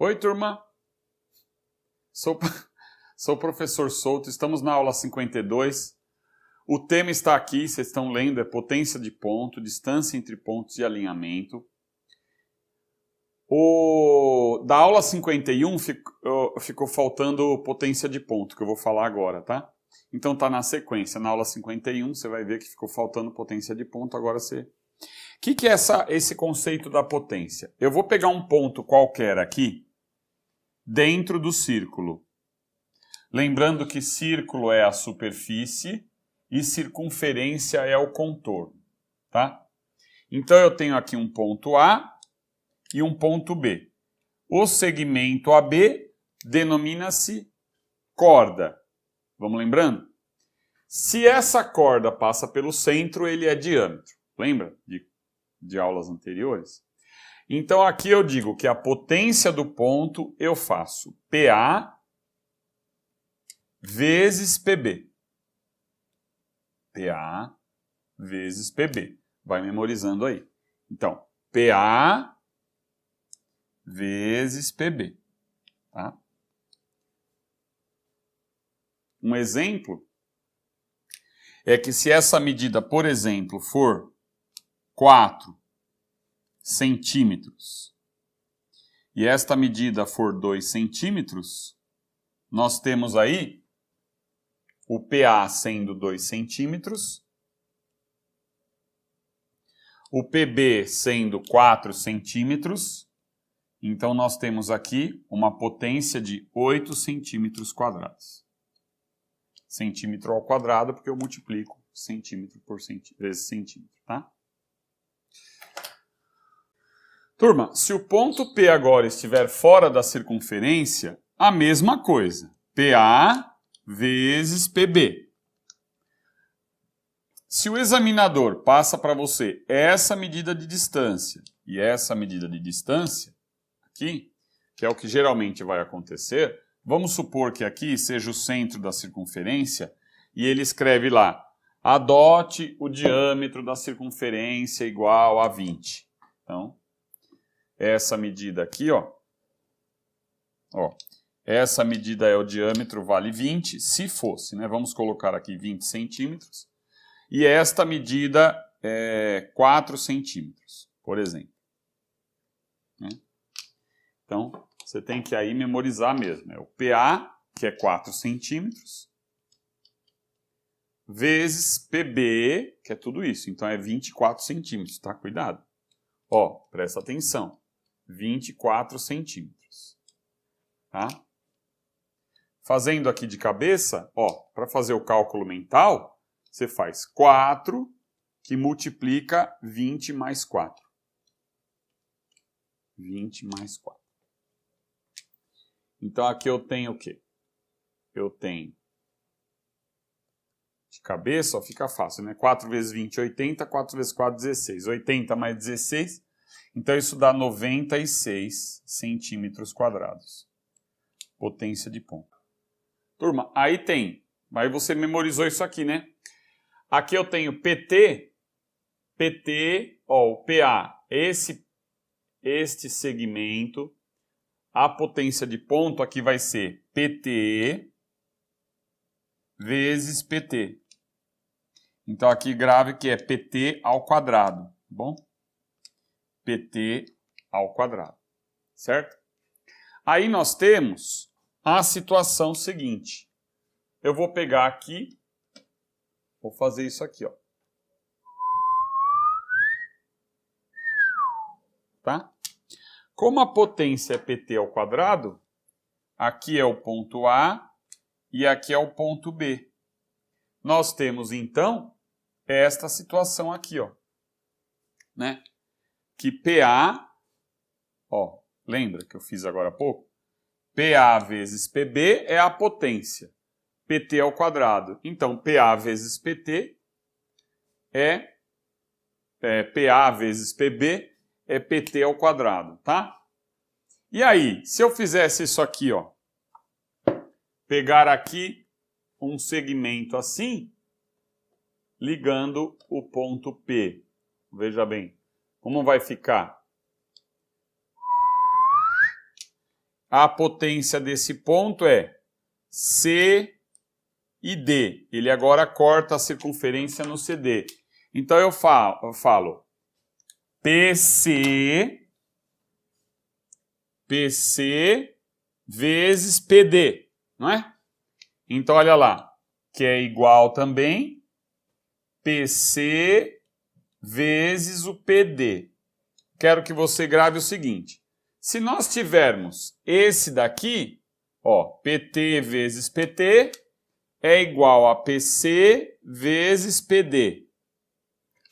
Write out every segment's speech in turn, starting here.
Oi, turma! Sou o professor Souto, estamos na aula 52. O tema está aqui, vocês estão lendo, é potência de ponto, distância entre pontos e alinhamento. Da aula 51 ficou faltando potência de ponto, que eu vou falar agora, tá? Então tá na sequência, na aula 51 você vai ver que ficou faltando potência de ponto, agora você... O que é esse conceito da potência? Eu vou pegar um ponto qualquer aqui, dentro do círculo. Lembrando que círculo é a superfície e circunferência é o contorno, tá? Então eu tenho aqui um ponto A e um ponto B. O segmento AB denomina-se corda. Vamos lembrando? Se essa corda passa pelo centro, ele é diâmetro. Lembra de aulas anteriores? Então aqui eu digo que a potência do ponto eu faço PA vezes PB. PA vezes PB. Vai memorizando aí. Então, PA vezes PB. Tá? Um exemplo é que se essa medida, por exemplo, for 4 centímetros e esta medida for 2 centímetros, nós temos aí o PA sendo 2 centímetros, o PB sendo 4 centímetros, então nós temos aqui uma potência de 8 centímetros quadrados. Centímetro ao quadrado, porque eu multiplico centímetro por vezes centímetro, tá? Turma, se o ponto P agora estiver fora da circunferência, a mesma coisa. PA vezes PB. Se o examinador passa para você essa medida de distância e essa medida de distância, aqui, que é o que geralmente vai acontecer, vamos supor que aqui seja o centro da circunferência e ele escreve lá, adote o diâmetro da circunferência igual a 20. Então, essa medida aqui, ó, essa medida é o diâmetro, vale 20, se fosse, né? Vamos colocar aqui 20 centímetros. E esta medida é 4 centímetros, por exemplo. Né? Então, você tem que aí memorizar mesmo. É o PA, que é 4 centímetros, vezes PB, que é tudo isso. Então, é 24 centímetros, tá? Cuidado. Ó, presta atenção. 24 centímetros. Tá? Fazendo aqui de cabeça, ó, para fazer o cálculo mental, você faz 4 que multiplica 20 mais 4. 20 mais 4. Então aqui eu tenho o quê? Eu tenho de cabeça, ó, fica fácil, né? 4 vezes 20, 80, 4 vezes 4, 16. 80 mais 16, então isso dá 96 centímetros quadrados. Potência de ponto. Turma, aí você memorizou isso aqui, né? Aqui eu tenho PT, ó, o PA, este segmento, a potência de ponto aqui vai ser PT vezes PT. Então aqui grave que é PT ao quadrado, tá bom? PT ao quadrado, certo? Aí nós temos a situação seguinte. Eu vou pegar aqui, vou fazer isso aqui, ó. Tá? Como a potência é PT ao quadrado, aqui é o ponto A e aqui é o ponto B. Nós temos, então, esta situação aqui, ó. Né? Que PA, ó, lembra que eu fiz agora há pouco? PA vezes PB é a potência. PT ao quadrado. Então, PA vezes PT é PA vezes PB é PT ao quadrado, tá? E aí, se eu fizesse isso aqui, ó, pegar aqui um segmento assim, ligando o ponto P. Veja bem, como vai ficar? a potência desse ponto é C e D. Ele agora corta a circunferência no CD. Então eu falo PC vezes PD, não é? Então olha lá, que é igual também PC vezes o PD. Quero que você grave o seguinte. Se nós tivermos esse daqui, ó, PT vezes PT é igual a PC vezes PD.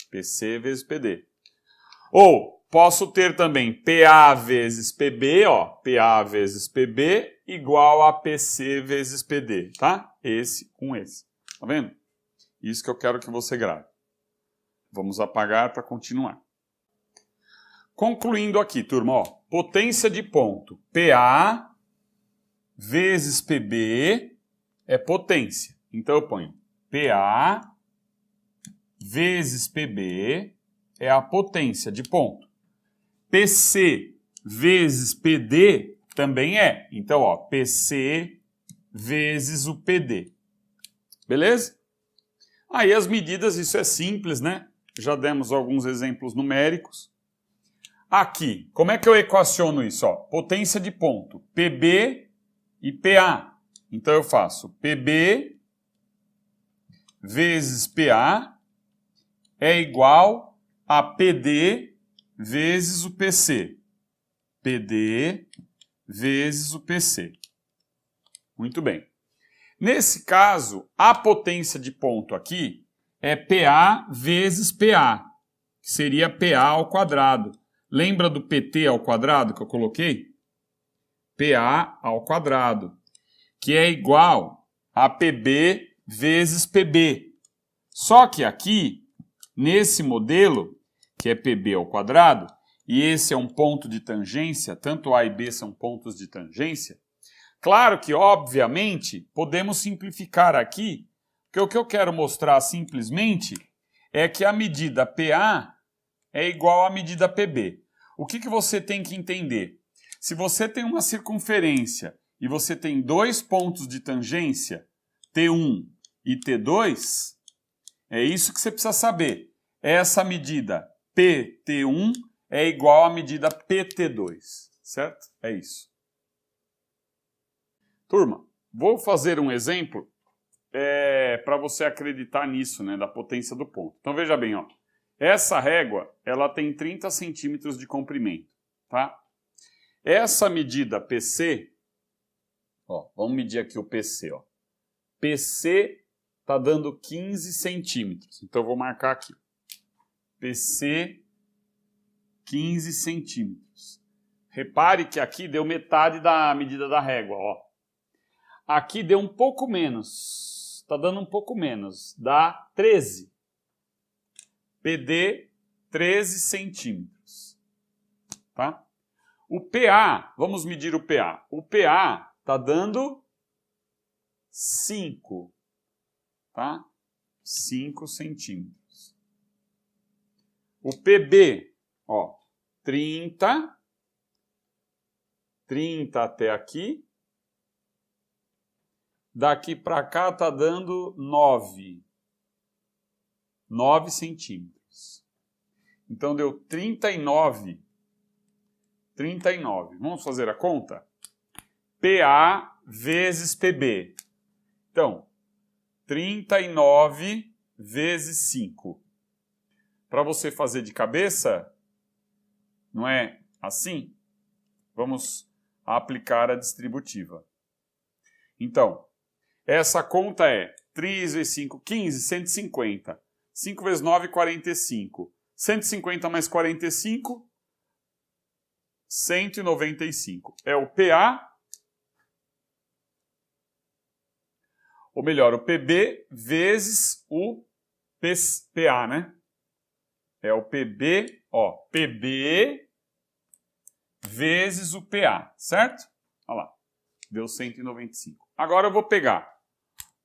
PC vezes PD. Ou posso ter também PA vezes PB, ó, PA vezes PB igual a PC vezes PD, tá? Esse com esse. Tá vendo? Isso que eu quero que você grave. Vamos apagar para continuar. Concluindo aqui, turma, ó, potência de ponto PA vezes PB é potência. Então eu ponho PA vezes PB é a potência de ponto. PC vezes PD também é. Então, ó, PC vezes o PD. Beleza? Aí as medidas, isso é simples, né? Já demos alguns exemplos numéricos. Aqui, como é que eu equaciono isso? Ó, potência de ponto, PB e PA. Então eu faço PB vezes PA é igual a PD vezes o PC. PD vezes o PC. Muito bem. Nesse caso, a potência de ponto aqui é PA vezes PA, que seria PA ao quadrado. Lembra do PT ao quadrado que eu coloquei? PA ao quadrado, que é igual a PB vezes PB. Só que aqui, nesse modelo, que é PB ao quadrado, e esse é um ponto de tangência, tanto A e B são pontos de tangência, claro que, obviamente, podemos simplificar aqui, porque o que eu quero mostrar simplesmente é que a medida PA é igual à medida PB. O que você tem que entender? Se você tem uma circunferência e você tem dois pontos de tangência, T1 e T2, é isso que você precisa saber. Essa medida PT1 é igual à medida PT2, certo? É isso. Turma, vou fazer um exemplo para você acreditar nisso, né, da potência do ponto. Então veja bem, ó. Essa régua, ela tem 30 centímetros de comprimento, tá? Essa medida PC, ó, vamos medir aqui o PC, ó. PC está dando 15 centímetros, então eu vou marcar aqui. PC, 15 centímetros. Repare que aqui deu metade da medida da régua, ó. Aqui deu um pouco menos, está dando um pouco menos, dá 13. PD, 13 centímetros. Tá? O PA, vamos medir o PA. O PA está dando 5. Tá? 5 centímetros. O PB, ó, 30. 30 até aqui. Daqui para cá está dando 9. 9 centímetros. Então deu 39. 39. Vamos fazer a conta? PA vezes PB. Então, 39 vezes 5. Para você fazer de cabeça, não é assim? Vamos aplicar a distributiva. Então, essa conta é 3 vezes 5, 15, 150. 5 vezes 9, 45. 150 mais 45, 195. É o PA, ou melhor, o PB vezes o PA, né? É o PB, ó, PB vezes o PA, certo? Olha lá, deu 195. Agora eu vou pegar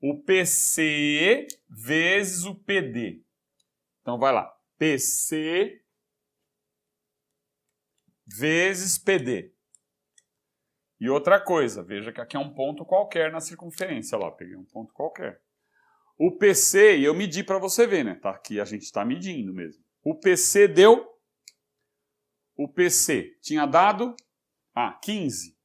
o PC vezes o PD. Então vai lá, PC vezes PD. E outra coisa, veja que aqui é um ponto qualquer na circunferência. Olha lá, peguei um ponto qualquer. O PC, e eu medi para você ver, né? Tá, aqui a gente está medindo mesmo. O PC deu... O PC tinha dado... 15.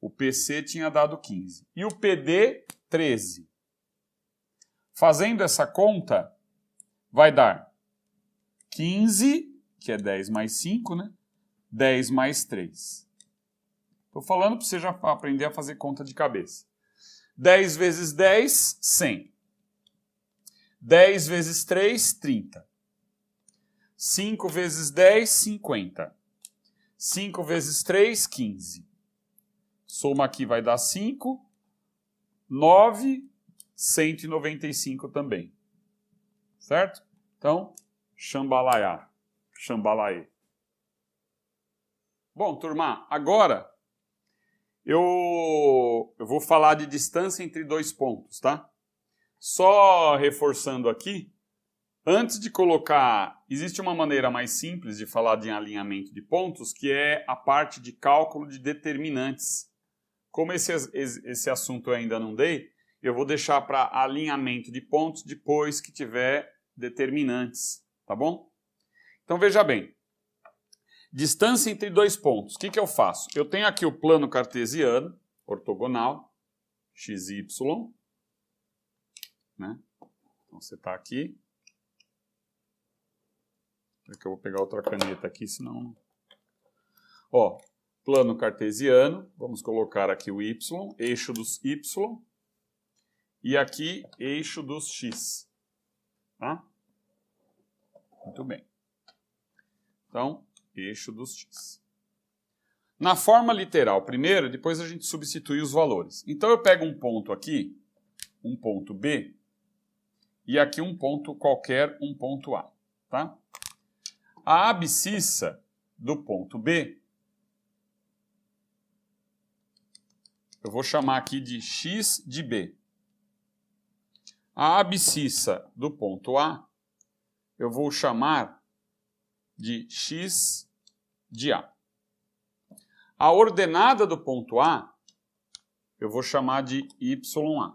O PC tinha dado 15. E o PD, 13. Fazendo essa conta, vai dar 15, que é 10 mais 5, né? 10 mais 3. Estou falando para você já aprender a fazer conta de cabeça. 10 vezes 10, 100. 10 vezes 3, 30. 5 vezes 10, 50. 5 vezes 3, 15. Soma aqui vai dar 5. 9, 195 também. Certo? Então, chambalaiar. Chambalaê. Bom, turma, agora eu vou falar de distância entre dois pontos, tá? Só reforçando aqui, antes de colocar, existe uma maneira mais simples de falar de alinhamento de pontos, que é a parte de cálculo de determinantes. Como esse assunto eu ainda não dei, eu vou deixar para alinhamento de pontos depois que tiver determinantes, tá bom? Então veja bem, distância entre dois pontos, o que eu faço? Eu tenho aqui o plano cartesiano, ortogonal, x e y, né? Então você está aqui. É que eu vou pegar outra caneta aqui, senão... Ó, plano cartesiano, vamos colocar aqui o y, eixo dos y, e aqui eixo dos x. Tá? Muito bem. Então, eixo dos x. Na forma literal primeiro, depois a gente substitui os valores. Então eu pego um ponto aqui, um ponto B, e aqui um ponto qualquer, um ponto A. Tá? A abscissa do ponto B, eu vou chamar aqui de x de B. A abscissa do ponto A, eu vou chamar de x de A. A ordenada do ponto A, eu vou chamar de YA.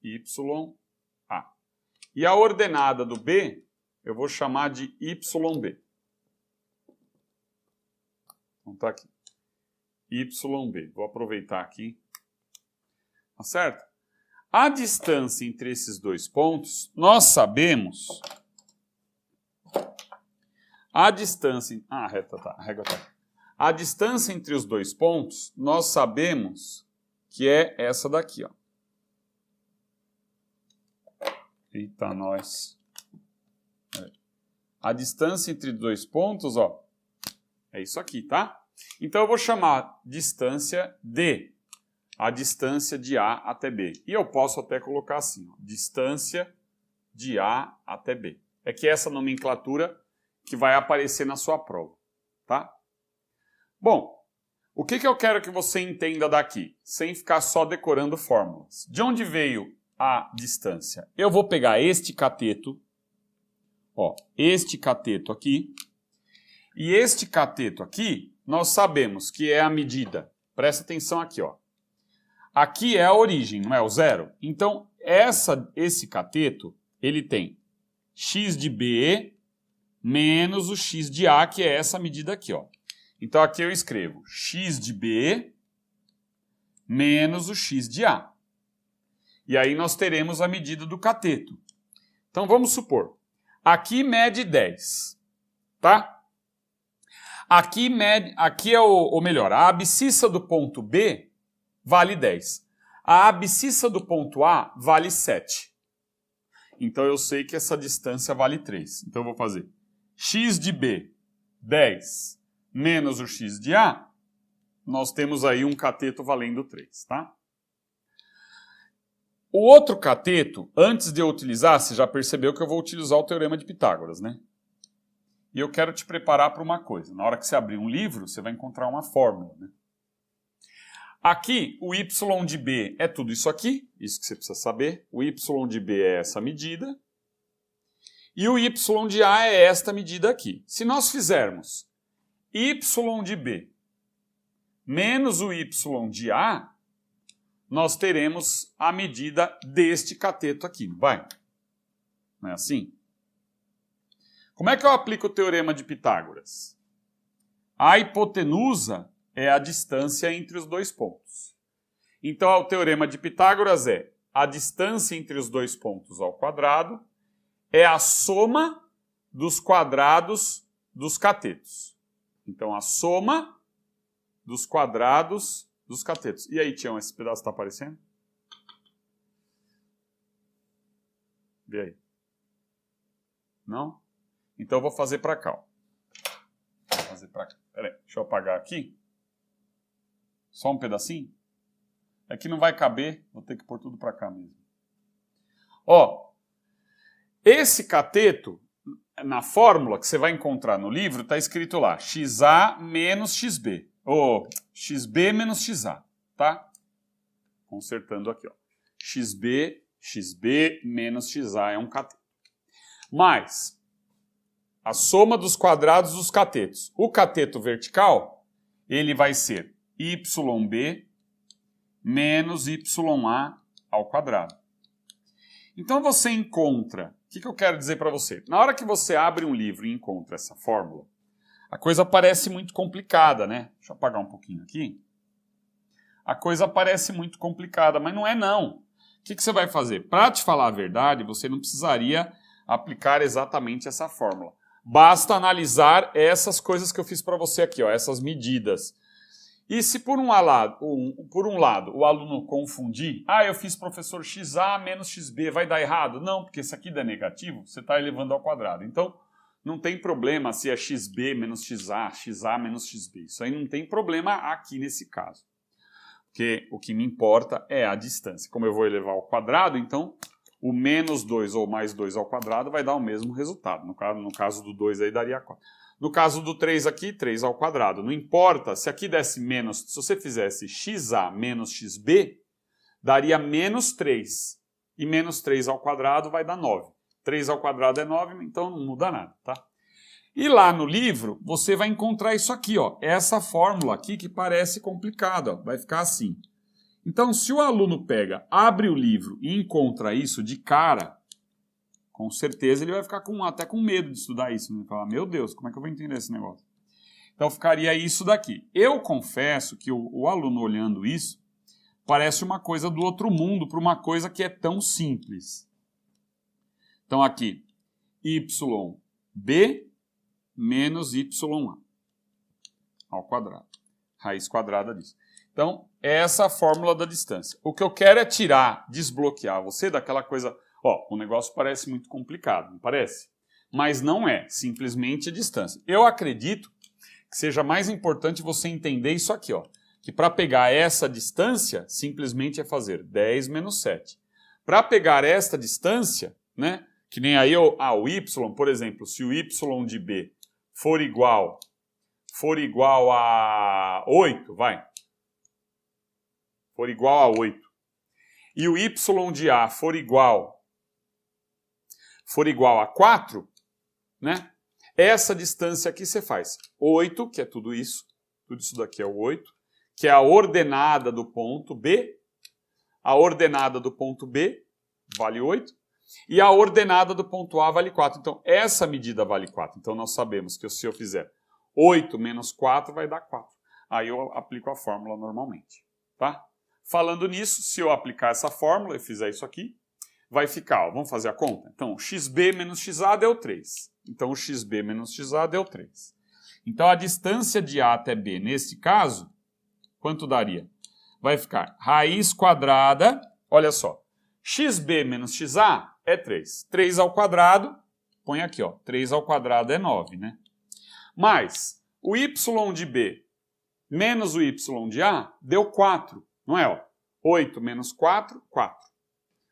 YA. E a ordenada do B, eu vou chamar de YB. Então tá aqui. YB. Vou aproveitar aqui. Tá certo? A distância entre esses dois pontos, nós sabemos... A distância... a régua tá. A distância entre os dois pontos, nós sabemos que é essa daqui, ó. Eita, nós. A distância entre dois pontos, ó, é isso aqui, tá? Então eu vou chamar distância D, a distância de A até B. E eu posso até colocar assim, ó, distância de A até B. É que essa nomenclatura que vai aparecer na sua prova, tá? Bom, o que eu quero que você entenda daqui, sem ficar só decorando fórmulas? De onde veio a distância? Eu vou pegar este cateto, ó, este cateto aqui, e este cateto aqui, nós sabemos que é a medida. Presta atenção aqui, ó. Aqui é a origem, não é o zero? Então, esse cateto, ele tem x de B menos o x de A, que é essa medida aqui, ó. Então, aqui eu escrevo x de B menos o x de A. E aí nós teremos a medida do cateto. Então, vamos supor, aqui mede 10, tá? Aqui é ou melhor, a abscissa do ponto B vale 10. A abscissa do ponto A vale 7. Então, eu sei que essa distância vale 3. Então, eu vou fazer x de B, 10, menos o x de A, nós temos aí um cateto valendo 3, tá? O outro cateto, antes de eu utilizar, você já percebeu que eu vou utilizar o Teorema de Pitágoras, né? E eu quero te preparar para uma coisa. Na hora que você abrir um livro, você vai encontrar uma fórmula, né? Aqui, o y de B é tudo isso aqui, isso que você precisa saber. O y de B é essa medida. E o y de A é esta medida aqui. Se nós fizermos y de B menos o y de A, nós teremos a medida deste cateto aqui, não vai? Não é assim? Como é que eu aplico o teorema de Pitágoras? A hipotenusa é a distância entre os dois pontos. Então, o teorema de Pitágoras é a distância entre os dois pontos ao quadrado é a soma dos quadrados dos catetos. Então, a soma dos quadrados dos catetos. E aí, Tião, esse pedaço está aparecendo? Vê aí. Não? Então, eu vou fazer para cá. Ó. Vou fazer para cá. Pera aí, deixa eu apagar aqui. Só um pedacinho. Aqui não vai caber, vou ter que pôr tudo para cá mesmo. Ó, esse cateto, na fórmula que você vai encontrar no livro, está escrito lá, XA menos XB. Ou XB menos XA, tá? Consertando aqui, ó. XB menos XA é um cateto. Mas, a soma dos quadrados dos catetos. O cateto vertical, ele vai ser YB menos YA ao quadrado. Então você encontra, o que eu quero dizer para você? Na hora que você abre um livro e encontra essa fórmula, a coisa parece muito complicada, né? Deixa eu apagar um pouquinho aqui. A coisa parece muito complicada, mas não é não. O que você vai fazer? Para te falar a verdade, você não precisaria aplicar exatamente essa fórmula. Basta analisar essas coisas que eu fiz para você aqui, ó, essas medidas. E se por um lado o aluno confundir, eu fiz professor XA menos XB, vai dar errado? Não, porque se aqui dá negativo, você está elevando ao quadrado. Então, não tem problema se é XB menos XA, XA menos XB. Isso aí não tem problema aqui nesse caso. Porque o que me importa é a distância. Como eu vou elevar ao quadrado, então o menos 2 ou mais 2 ao quadrado vai dar o mesmo resultado. No caso do 2 aí daria 4. No caso do 3 aqui, 3 ao quadrado. Não importa, se aqui desse menos, se você fizesse XA menos XB, daria menos 3. E menos 3 ao quadrado vai dar 9. 3 ao quadrado é 9, então não muda nada, tá? E lá no livro, você vai encontrar isso aqui, ó. Essa fórmula aqui que parece complicada, ó. Vai ficar assim. Então, se o aluno pega, abre o livro e encontra isso de cara, com certeza ele vai ficar até com medo de estudar isso. Ele vai falar, meu Deus, como é que eu vou entender esse negócio? Então ficaria isso daqui. Eu confesso que o aluno olhando isso, parece uma coisa do outro mundo para uma coisa que é tão simples. Então aqui, YB menos YA ao quadrado. Raiz quadrada disso. Então, essa é a fórmula da distância. O que eu quero é tirar, desbloquear você daquela coisa... Ó, o negócio parece muito complicado, não parece? Mas não é, simplesmente a distância. Eu acredito que seja mais importante você entender isso aqui, ó. Que para pegar essa distância, simplesmente é fazer 10 menos 7. Para pegar esta distância, né? Que nem aí o y, por exemplo, se o y de b for igual a 8, vai. For igual a 8. E o y de a for igual a 4, né? Essa distância aqui você faz 8, que é tudo isso daqui é o 8, que é a ordenada do ponto B. A ordenada do ponto B vale 8 e a ordenada do ponto A vale 4. Então, essa medida vale 4. Então, nós sabemos que se eu fizer 8 menos 4 vai dar 4. Aí eu aplico a fórmula normalmente, tá? Falando nisso, se eu aplicar essa fórmula e fizer isso aqui, vai ficar, ó, vamos fazer a conta? Então, XB menos XA deu 3. Então, o XB menos XA deu 3. Então, a distância de A até B, nesse caso, quanto daria? Vai ficar raiz quadrada, olha só, XB menos XA é 3. 3 ao quadrado, põe aqui, ó, 3 ao quadrado é 9, né? Mas, o Y de B menos o Y de A deu 4, não é? Ó? 8 menos 4, 4.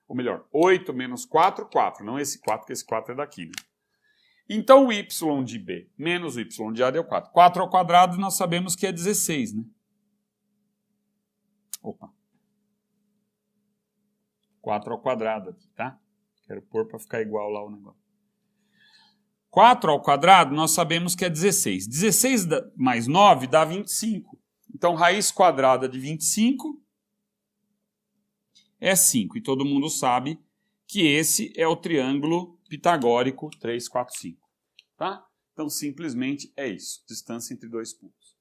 Ou melhor, 8 menos 4, 4. Não esse 4, porque esse 4 é daqui, né? Então, o y de b menos o y de a deu 4. 4 ao quadrado nós sabemos que é 16, né? Opa. 4 ao quadrado aqui, tá? Quero pôr para ficar igual lá o negócio. 4 ao quadrado nós sabemos que é 16. 16 mais 9 dá 25. Então, raiz quadrada de 25 é 5. E todo mundo sabe que esse é o triângulo pitagórico 3, 4, 5. Tá? Então, simplesmente é isso. Distância entre dois pontos.